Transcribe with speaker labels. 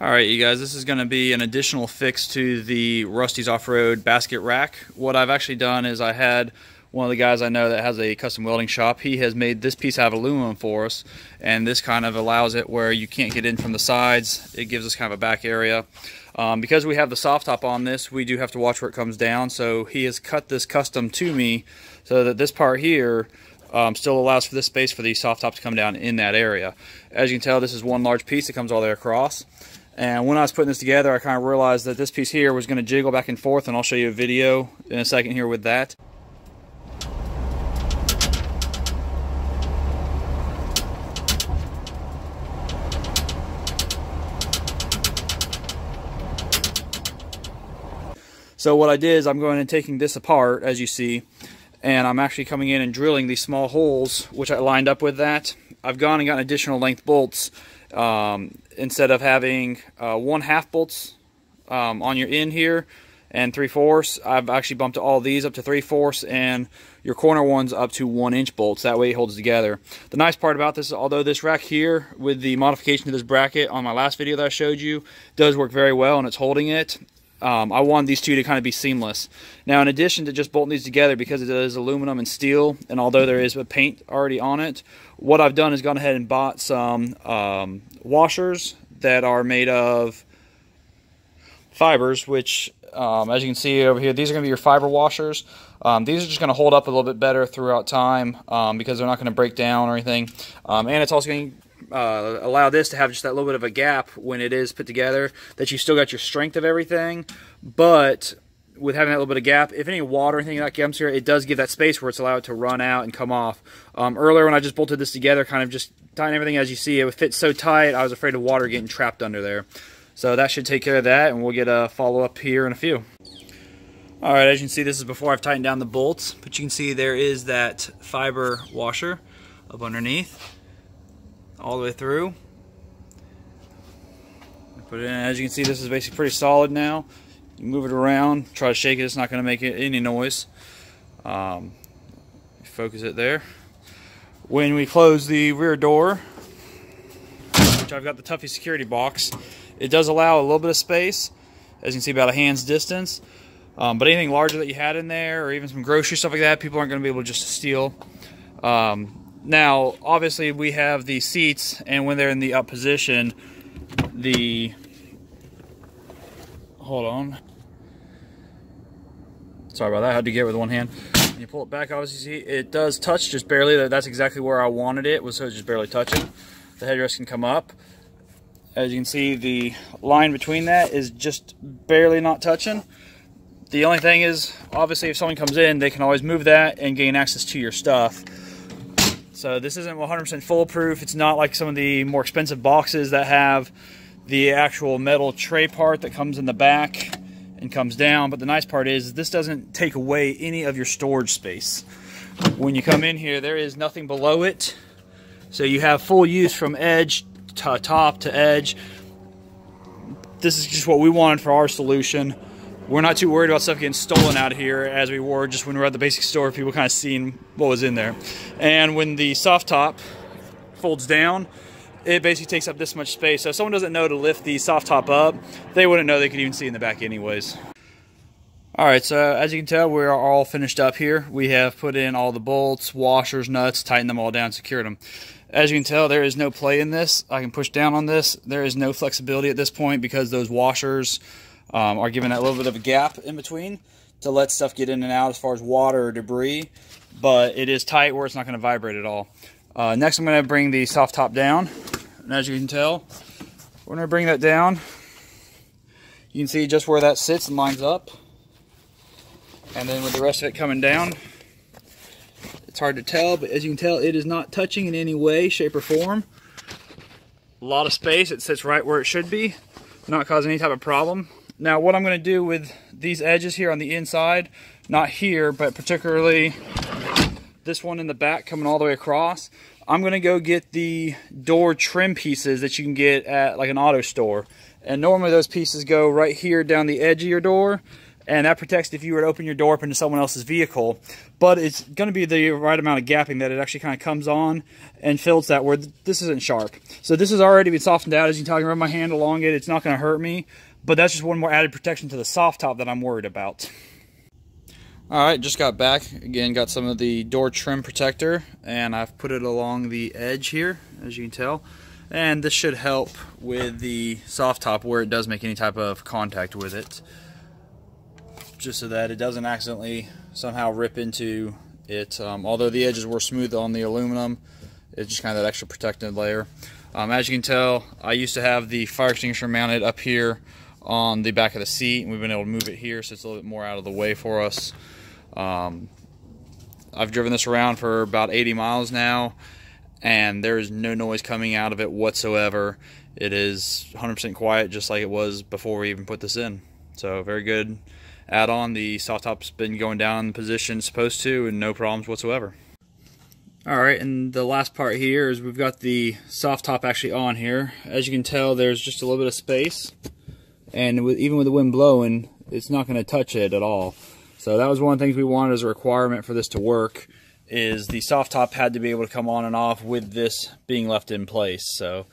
Speaker 1: Alright you guys, this is going to be an additional fix to the Rusty's Off-Road basket rack. What I've actually done is I had one of the guys I know that has a custom welding shop. He has made this piece out of aluminum for us, and this kind of allows it where you can't get in from the sides. It gives us kind of a back area. Because we have the soft top on this, we do have to watch where it comes down, so he has cut this custom to me so that this part here still allows for this space for the soft top to come down in that area. As you can tell, this is one large piece that comes all the way across. And when I was putting this together, I kind of realized that this piece here was going to jiggle back and forth, and I'll show you a video in a second here with that. So what I did is I'm going and taking this apart, as you see, and I'm actually coming in and drilling these small holes, which I lined up with that. I've gone and gotten additional length bolts. Instead of having 1/2 bolts on your end here and 3/4, I've actually bumped all these up to 3/4 and your corner ones up to 1-inch bolts. That way it holds together. The nice part about this is, although this rack here with the modification to this bracket on my last video that I showed you does work very well and it's holding it, I want these two to kind of be seamless. Now, in addition to just bolting these together, because it is aluminum and steel, and although there is a paint already on it, what I've done is gone ahead and bought some washers that are made of fibers, which, as you can see over here, these are going to be your fiber washers. These are just going to hold up a little bit better throughout time because they're not going to break down or anything. And it's also going to allow this to have just that little bit of a gap when it is put together, that you still got your strength of everything, but with having that little bit of gap, if any water or anything like that comes here, it does give that space where it's allowed to run out and come off. Earlier when I just bolted this together, kind of just tying everything, as you see, it would fit so tight I was afraid of water getting trapped under there. So that should take care of that, and we'll get a follow-up here in a few. Alright, as you can see, this is before I've tightened down the bolts, but you can see there is that fiber washer up underneath all the way through. Put it in. As you can see, this is basically pretty solid now. You move it around, try to shake it, it's not going to make any noise. Focus it there. When we close the rear door, which I've got the Tuffy security box, it does allow a little bit of space, as you can see, about a hand's distance. But anything larger that you had in there, or even some grocery stuff like that, people aren't going to be able to just steal. Now, obviously, we have the seats, and when they're in the up position, hold on. Sorry about that, I had to get it with one hand. When you pull it back, obviously, see, it does touch just barely. That's exactly where I wanted it, so it's just barely touching. The headrest can come up. As you can see, the line between that is just barely not touching. The only thing is, obviously, if someone comes in, they can always move that and gain access to your stuff. So this isn't 100% foolproof. It's not like some of the more expensive boxes that have the actual metal tray part that comes in the back and comes down. But the nice part is this doesn't take away any of your storage space. When you come in here, there is nothing below it. So you have full use from edge to top to edge. This is just what we wanted for our solution. We're not too worried about stuff getting stolen out of here as we were just when we were at the basic store, people kind of seeing what was in there. And when the soft top folds down, it basically takes up this much space. So if someone doesn't know to lift the soft top up, they wouldn't know they could even see in the back anyways. Alright, so as you can tell, we're all finished up here. We have put in all the bolts, washers, nuts, tightened them all down, secured them. As you can tell, there is no play in this. I can push down on this. There is no flexibility at this point because those washers are giving that little bit of a gap in between to let stuff get in and out as far as water or debris, but it is tight where it's not going to vibrate at all. Next, I'm going to bring the soft top down, and as you can tell, when I bring that down, you can see just where that sits and lines up, and then with the rest of it coming down, it's hard to tell, but as you can tell, it is not touching in any way, shape, or form. A lot of space. It sits right where it should be, not causing any type of problem. Now, what I'm going to do with these edges here on the inside, not here, but particularly this one in the back coming all the way across, I'm going to go get the door trim pieces that you can get at like an auto store. And normally those pieces go right here down the edge of your door, and that protects if you were to open your door up into someone else's vehicle. But it's going to be the right amount of gapping that it actually kind of comes on and fills that where this isn't sharp. So this has already been softened out. As you can tell, I can run my hand along it. It's not going to hurt me, but that's just one more added protection to the soft top that I'm worried about. Alright, just got back. Again, got some of the door trim protector, and I've put it along the edge here, as you can tell. And this should help with the soft top where it does make any type of contact with it, just so that it doesn't accidentally somehow rip into it. Although the edges were smooth on the aluminum, it's just kind of that extra protective layer. As you can tell, I used to have the fire extinguisher mounted up here on the back of the seat, and we've been able to move it here so it's a little bit more out of the way for us. I've driven this around for about 80 miles now, and there is no noise coming out of it whatsoever. It is 100% quiet, just like it was before we even put this in. So very good add-on. The soft top's been going down in the position it's supposed to, and no problems whatsoever. Alright, and the last part here is we've got the soft top actually on here. As you can tell, there's just a little bit of space, and even with the wind blowing, it's not going to touch it at all. So that was one of the things we wanted as a requirement for this to work, is the soft top had to be able to come on and off with this being left in place. So